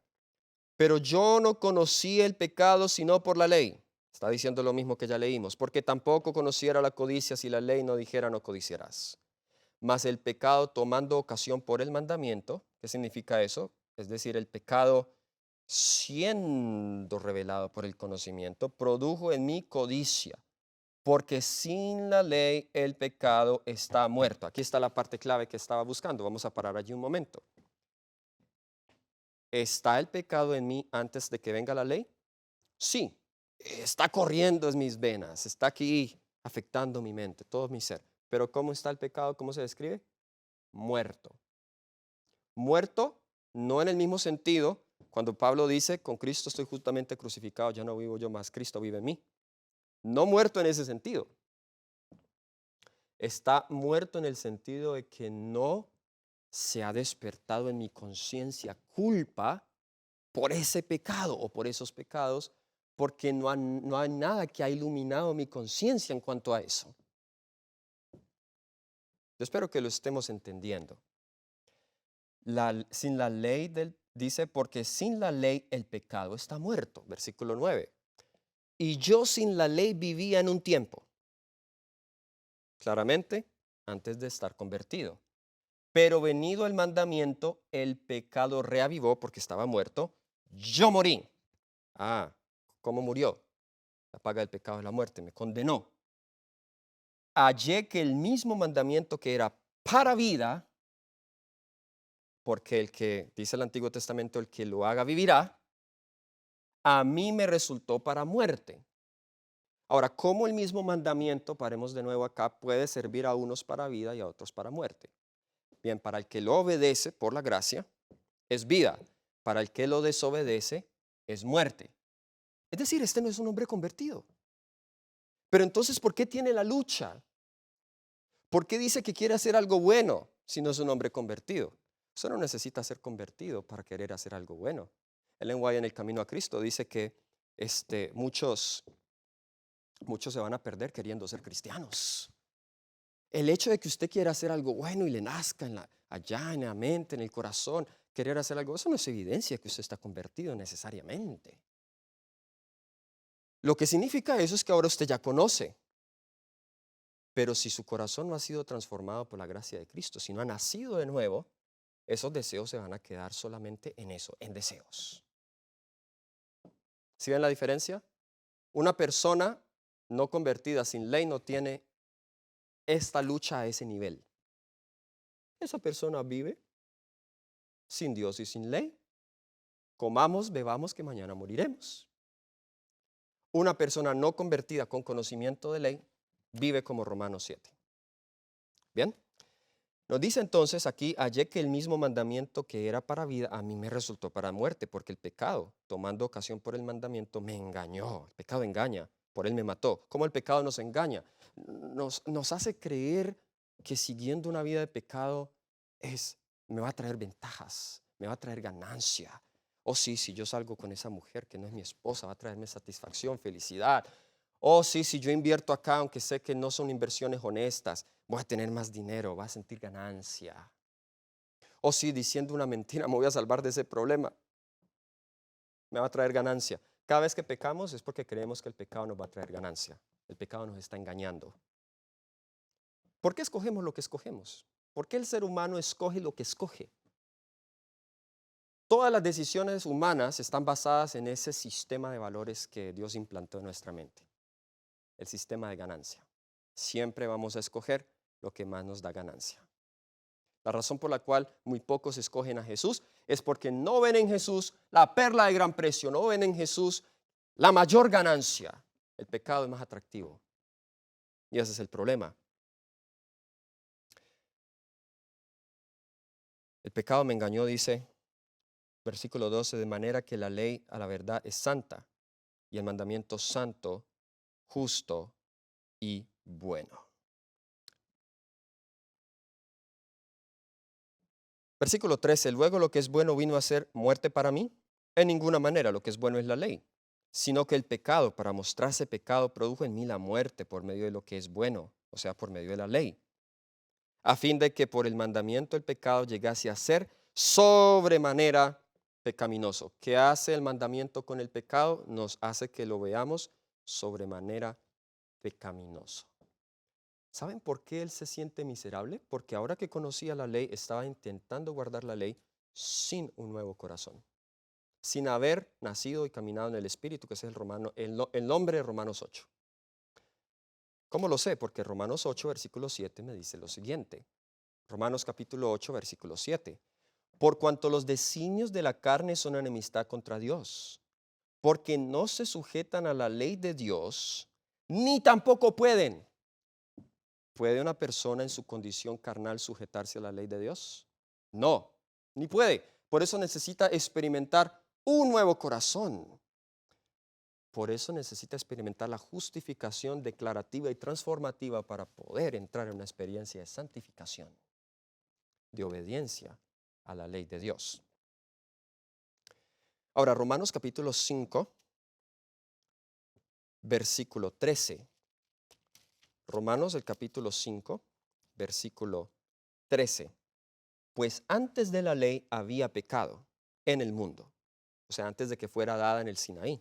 Pero yo no conocí el pecado sino por la ley. Está diciendo lo mismo que ya leímos. Porque tampoco conociera la codicia si la ley no dijera no codiciarás. Mas el pecado tomando ocasión por el mandamiento, ¿qué significa eso? Es decir, el pecado siendo revelado por el conocimiento, produjo en mí codicia. Porque sin la ley el pecado está muerto. Aquí está la parte clave que estaba buscando. Vamos a parar allí un momento. ¿Está el pecado en mí antes de que venga la ley? Sí. está corriendo en mis venas, está aquí afectando mi mente, todo mi ser. Pero ¿cómo está el pecado? ¿Cómo se describe? Muerto. Muerto, no en el mismo sentido, cuando Pablo dice, con Cristo estoy justamente crucificado, ya no vivo yo más, Cristo vive en mí. No muerto en ese sentido. Está muerto en el sentido de que no se ha despertado en mi conciencia culpa por ese pecado o por esos pecados, porque no hay nada que ha iluminado mi conciencia en cuanto a eso. Yo espero que lo estemos entendiendo. Sin la ley dice, porque sin la ley el pecado está muerto, versículo 9. Y yo sin la ley vivía en un tiempo, claramente, antes de estar convertido. Pero venido el mandamiento, el pecado reavivó porque estaba muerto. Yo morí. Ah, ¿cómo murió? La paga del pecado es la muerte, me condenó. Hallé que el mismo mandamiento que era para vida, porque el que, dice el Antiguo Testamento, el que lo haga vivirá, a mí me resultó para muerte. Ahora, ¿cómo el mismo mandamiento, paremos de nuevo acá, puede servir a unos para vida y a otros para muerte? Bien, para el que lo obedece por la gracia, es vida. Para el que lo desobedece, es muerte. Es decir, este no es un hombre convertido. Pero entonces, ¿por qué tiene la lucha? ¿Por qué dice que quiere hacer algo bueno si no es un hombre convertido? Usted no necesita ser convertido para querer hacer algo bueno. Ellen White en El Camino a Cristo dice que muchos se van a perder queriendo ser cristianos. El hecho de que usted quiera hacer algo bueno y le nazca allá en la mente, en el corazón, querer hacer algo, eso no es evidencia que usted está convertido necesariamente. Lo que significa eso es que ahora usted ya conoce. Pero si su corazón no ha sido transformado por la gracia de Cristo, si no ha nacido de nuevo, esos deseos se van a quedar solamente en eso, en deseos. ¿Sí ven la diferencia? Una persona no convertida sin ley no tiene esta lucha a ese nivel. Esa persona vive sin Dios y sin ley. Comamos, bebamos, que mañana moriremos. Una persona no convertida con conocimiento de ley vive como Romanos 7. ¿Bien? Nos dice entonces aquí, hallé que el mismo mandamiento que era para vida, a mí me resultó para muerte, porque el pecado, tomando ocasión por el mandamiento, me engañó. El pecado engaña, por él me mató. ¿Cómo el pecado nos engaña? Nos hace creer que siguiendo una vida de pecado me va a traer ventajas, me va a traer ganancia. Oh sí, si yo salgo con esa mujer que no es mi esposa, va a traerme satisfacción, felicidad. Oh sí, si yo invierto acá, aunque sé que no son inversiones honestas, voy a tener más dinero, voy a sentir ganancia. O si diciendo una mentira me voy a salvar de ese problema, me va a traer ganancia. Cada vez que pecamos es porque creemos que el pecado nos va a traer ganancia. El pecado nos está engañando. ¿Por qué escogemos lo que escogemos? ¿Por qué el ser humano escoge lo que escoge? Todas las decisiones humanas están basadas en ese sistema de valores que Dios implantó en nuestra mente. El sistema de ganancia. Siempre vamos a escoger lo que más nos da ganancia. La razón por la cual muy pocos escogen a Jesús es porque no ven en Jesús la perla de gran precio, no ven en Jesús la mayor ganancia. El pecado es más atractivo. Y ese es el problema. El pecado me engañó, dice, versículo 12, de manera que la ley a la verdad es santa y el mandamiento santo, justo y bueno. Versículo 13, luego lo que es bueno vino a ser muerte para mí. En ninguna manera lo que es bueno es la ley, sino que el pecado, para mostrarse pecado, produjo en mí la muerte por medio de lo que es bueno, o sea, por medio de la ley, a fin de que por el mandamiento el pecado llegase a ser sobremanera pecaminoso. ¿Qué hace el mandamiento con el pecado? Nos hace que lo veamos sobremanera pecaminoso. ¿Saben por qué él se siente miserable? Porque ahora que conocía la ley, estaba intentando guardar la ley sin un nuevo corazón, sin haber nacido y caminado en el Espíritu, que es el nombre de Romanos 8. ¿Cómo lo sé? Porque Romanos 8, versículo 7 me dice lo siguiente. Romanos capítulo 8, versículo 7. Por cuanto los designios de la carne son enemistad contra Dios, porque no se sujetan a la ley de Dios, ni tampoco pueden. ¿Puede una persona en su condición carnal sujetarse a la ley de Dios? No, ni puede. Por eso necesita experimentar un nuevo corazón. Por eso necesita experimentar la justificación declarativa y transformativa para poder entrar en una experiencia de santificación, de obediencia a la ley de Dios. Ahora, Romanos capítulo 5, versículo 13. Romanos el capítulo 5, versículo 13. Pues antes de la ley había pecado en el mundo, o sea, antes de que fuera dada en el Sinaí.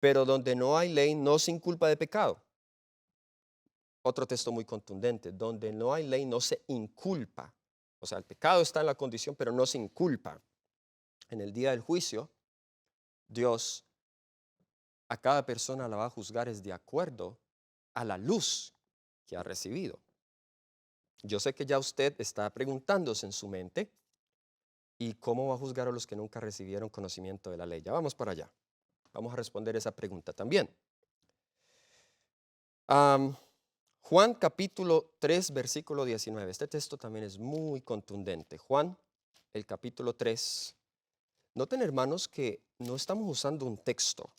Pero donde no hay ley no se inculpa de pecado. Otro texto muy contundente, donde no hay ley no se inculpa. O sea, el pecado está en la condición, pero no se inculpa. En el día del juicio, Dios a cada persona la va a juzgar es de acuerdo a la luz que ha recibido. Yo sé que ya usted está preguntándose en su mente, ¿y cómo va a juzgar a los que nunca recibieron conocimiento de la ley? Ya vamos para allá. Vamos a responder esa pregunta también. Juan capítulo 3, versículo 19. Este texto también es muy contundente. Juan, el capítulo 3. Noten, hermanos, que no estamos usando un texto.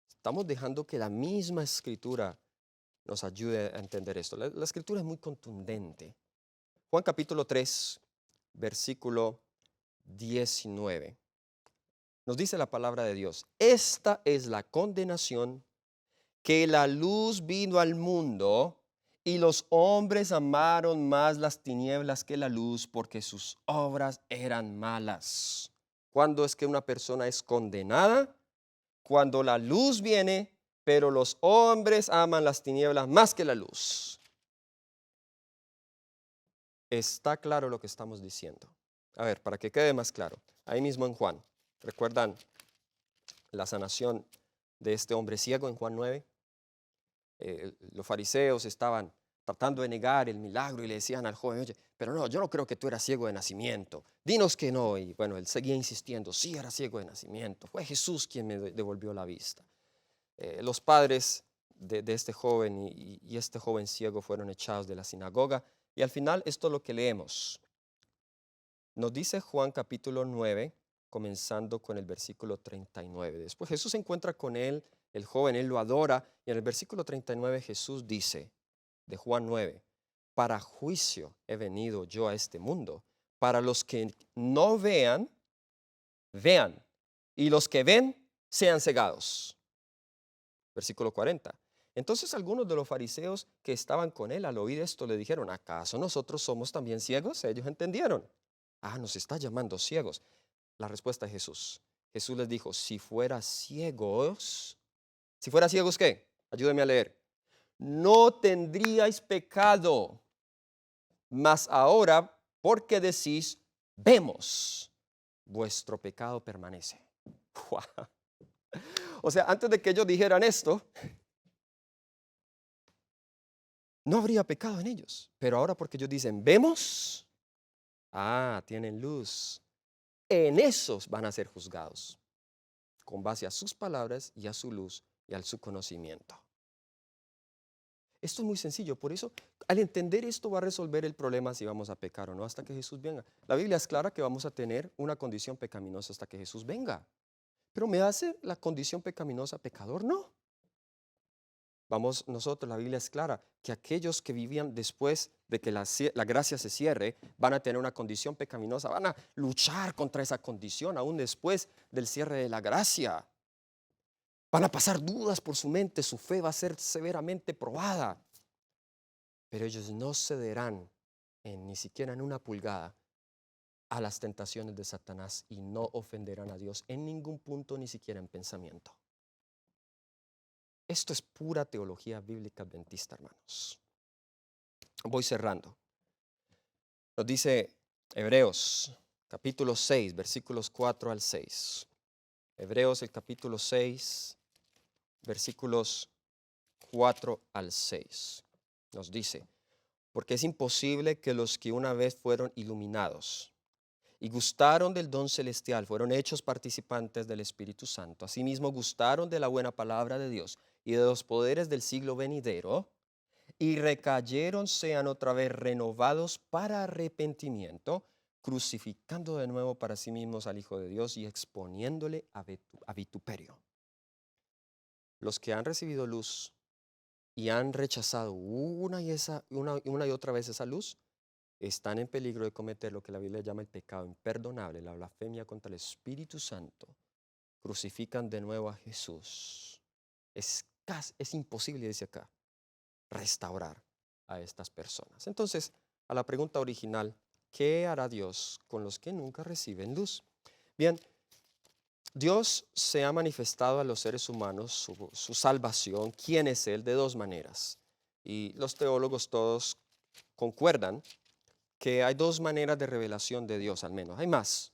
Estamos dejando que la misma escritura nos ayude a entender esto. La escritura es muy contundente. Juan capítulo 3, versículo 19. Nos dice la palabra de Dios. Esta es la condenación, que la luz vino al mundo y los hombres amaron más las tinieblas que la luz porque sus obras eran malas. ¿Cuándo es que una persona es condenada? Cuando la luz viene, pero los hombres aman las tinieblas más que la luz. Está claro lo que estamos diciendo. A ver, para que quede más claro. Ahí mismo en Juan. ¿Recuerdan la sanación de este hombre ciego en Juan 9? Los fariseos estaban tratando de negar el milagro y le decían al joven, oye, pero no, yo no creo que tú eras ciego de nacimiento. Dinos que no. Y bueno, él seguía insistiendo, sí, era ciego de nacimiento. Fue Jesús quien me devolvió la vista. Los padres de este joven y este joven ciego fueron echados de la sinagoga. Y al final esto es lo que leemos. Nos dice Juan capítulo 9, comenzando con el versículo 39. Después Jesús se encuentra con él, el joven, él lo adora. Y en el versículo 39 Jesús dice, de Juan 9, para juicio he venido yo a este mundo, para los que no vean, vean, y los que ven, sean cegados. Versículo 40. Entonces algunos de los fariseos que estaban con él al oír esto le dijeron, ¿acaso nosotros somos también ciegos? Ellos entendieron. Nos está llamando ciegos. La respuesta de Jesús. Jesús les dijo, si fuera ciegos, ¿qué? Ayúdenme a leer. No tendríais pecado, mas ahora, porque decís, vemos, vuestro pecado permanece. O sea, antes de que ellos dijeran esto, no habría pecado en ellos. Pero ahora porque ellos dicen, vemos, tienen luz. En esos van a ser juzgados, con base a sus palabras y a su luz y a su conocimiento. Esto es muy sencillo, por eso al entender esto va a resolver el problema si vamos a pecar o no hasta que Jesús venga. La Biblia es clara que vamos a tener una condición pecaminosa hasta que Jesús venga. Pero ¿me hace la condición pecaminosa pecador? No. Vamos nosotros, la Biblia es clara, que aquellos que vivían después de que la gracia se cierre, van a tener una condición pecaminosa, van a luchar contra esa condición aún después del cierre de la gracia. Van a pasar dudas por su mente, su fe va a ser severamente probada. Pero ellos no cederán ni siquiera en una pulgada a las tentaciones de Satanás y no ofenderán a Dios en ningún punto, ni siquiera en pensamiento. Esto es pura teología bíblica adventista, hermanos. Voy cerrando. Nos dice Hebreos, capítulo 6, versículos 4 al 6. Hebreos, el capítulo 6, versículos 4 al 6. Nos dice, porque es imposible que los que una vez fueron iluminados y gustaron del don celestial, fueron hechos participantes del Espíritu Santo. Asimismo, gustaron de la buena palabra de Dios y de los poderes del siglo venidero, y recayeron, sean otra vez renovados para arrepentimiento, crucificando de nuevo para sí mismos al Hijo de Dios y exponiéndole a vituperio. Los que han recibido luz y han rechazado una y otra vez esa luz, están en peligro de cometer lo que la Biblia llama el pecado imperdonable, la blasfemia contra el Espíritu Santo. Crucifican de nuevo a Jesús. Es imposible, dice acá, restaurar a estas personas. Entonces, a la pregunta original, ¿qué hará Dios con los que nunca reciben luz? Bien, Dios se ha manifestado a los seres humanos su salvación, quién es Él, de dos maneras. Y los teólogos todos concuerdan que hay dos maneras de revelación de Dios, al menos. Hay más,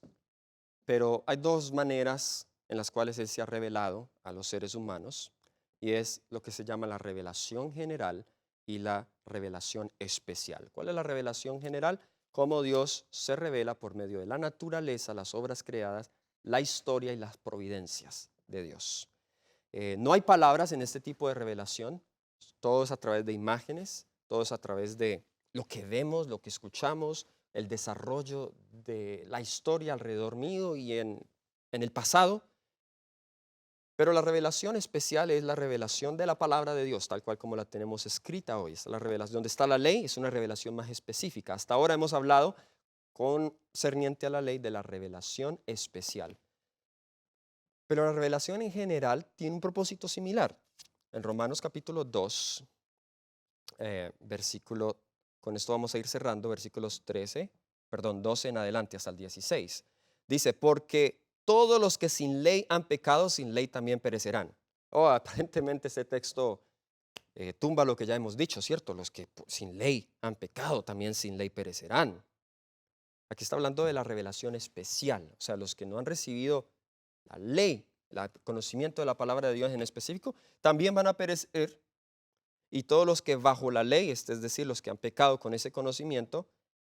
pero hay dos maneras en las cuales Él se ha revelado a los seres humanos, y es lo que se llama la revelación general y la revelación especial. ¿Cuál es la revelación general? Cómo Dios se revela por medio de la naturaleza, las obras creadas, la historia y las providencias de Dios. No hay palabras en este tipo de revelación, todo es a través de imágenes, todo es a través de lo que vemos, lo que escuchamos, el desarrollo de la historia alrededor mío y en el pasado. Pero la revelación especial es la revelación de la palabra de Dios, tal cual como la tenemos escrita hoy. Es la revelación donde está la ley, es una revelación más específica. Hasta ahora hemos hablado concerniente a la ley de la revelación especial. Pero la revelación en general tiene un propósito similar. En Romanos capítulo 2, versículo, con esto vamos a ir cerrando, versículos 12 en adelante hasta el 16. Dice, porque todos los que sin ley han pecado, sin ley también perecerán. Aparentemente ese texto tumba lo que ya hemos dicho, ¿cierto? Los que sin ley han pecado, también sin ley perecerán. Aquí está hablando de la revelación especial, o sea, los que no han recibido la ley, el conocimiento de la palabra de Dios en específico, también van a perecer. Y todos los que bajo la ley, es decir, los que han pecado con ese conocimiento,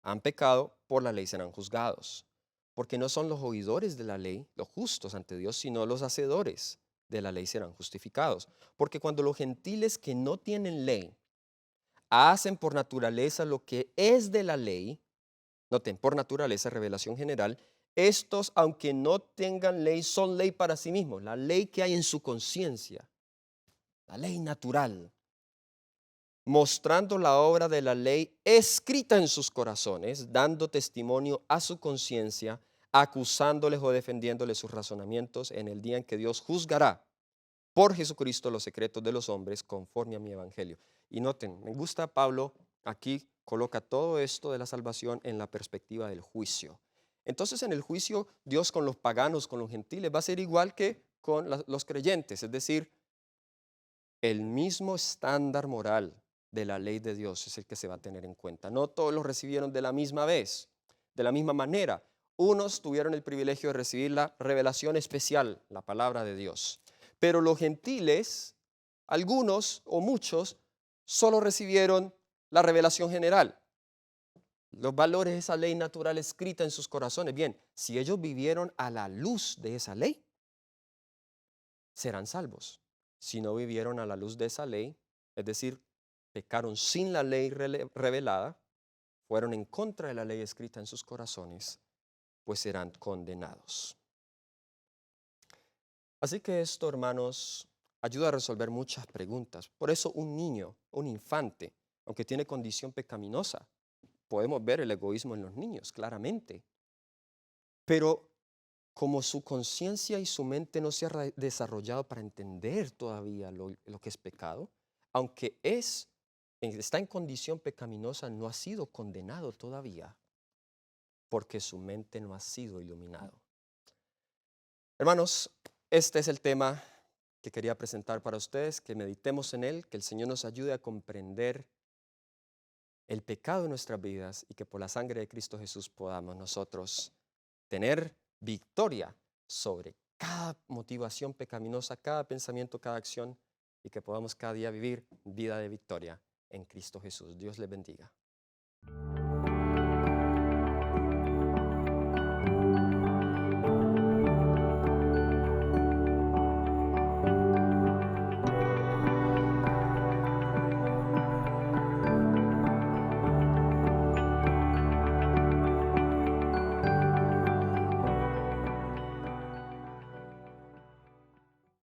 han pecado, por la ley serán juzgados. Porque no son los oidores de la ley los justos ante Dios, sino los hacedores de la ley serán justificados. Porque cuando los gentiles que no tienen ley hacen por naturaleza lo que es de la ley, noten, por naturaleza, revelación general, estos, aunque no tengan ley, son ley para sí mismos, la ley que hay en su conciencia, la ley natural, mostrando la obra de la ley escrita en sus corazones, dando testimonio a su conciencia, acusándoles o defendiéndoles sus razonamientos en el día en que Dios juzgará por Jesucristo los secretos de los hombres conforme a mi evangelio. Y noten, me gusta Pablo aquí coloca todo esto de la salvación en la perspectiva del juicio. Entonces en el juicio Dios con los paganos, con los gentiles, va a ser igual que con los creyentes, es decir, el mismo estándar moral de la ley de Dios es el que se va a tener en cuenta. No todos lo recibieron de la misma vez, de la misma manera. Unos tuvieron el privilegio de recibir la revelación especial, la palabra de Dios. Pero los gentiles, algunos o muchos, solo recibieron la revelación general. Los valores de esa ley natural escrita en sus corazones. Bien, si ellos vivieron a la luz de esa ley, serán salvos. Si no vivieron a la luz de esa ley, es decir, pecaron sin la ley revelada, fueron en contra de la ley escrita en sus corazones, pues serán condenados. Así que esto, hermanos, ayuda a resolver muchas preguntas. Por eso un niño, un infante, aunque tiene condición pecaminosa, podemos ver el egoísmo en los niños, claramente. Pero como su conciencia y su mente no se ha desarrollado para entender todavía lo que es pecado, aunque está en condición pecaminosa, no ha sido condenado todavía, porque su mente no ha sido iluminado. Hermanos, este es el tema que quería presentar para ustedes, que meditemos en él, que el Señor nos ayude a comprender el pecado de nuestras vidas y que por la sangre de Cristo Jesús podamos nosotros tener victoria sobre cada motivación pecaminosa, cada pensamiento, cada acción, y que podamos cada día vivir vida de victoria en Cristo Jesús. Dios les bendiga.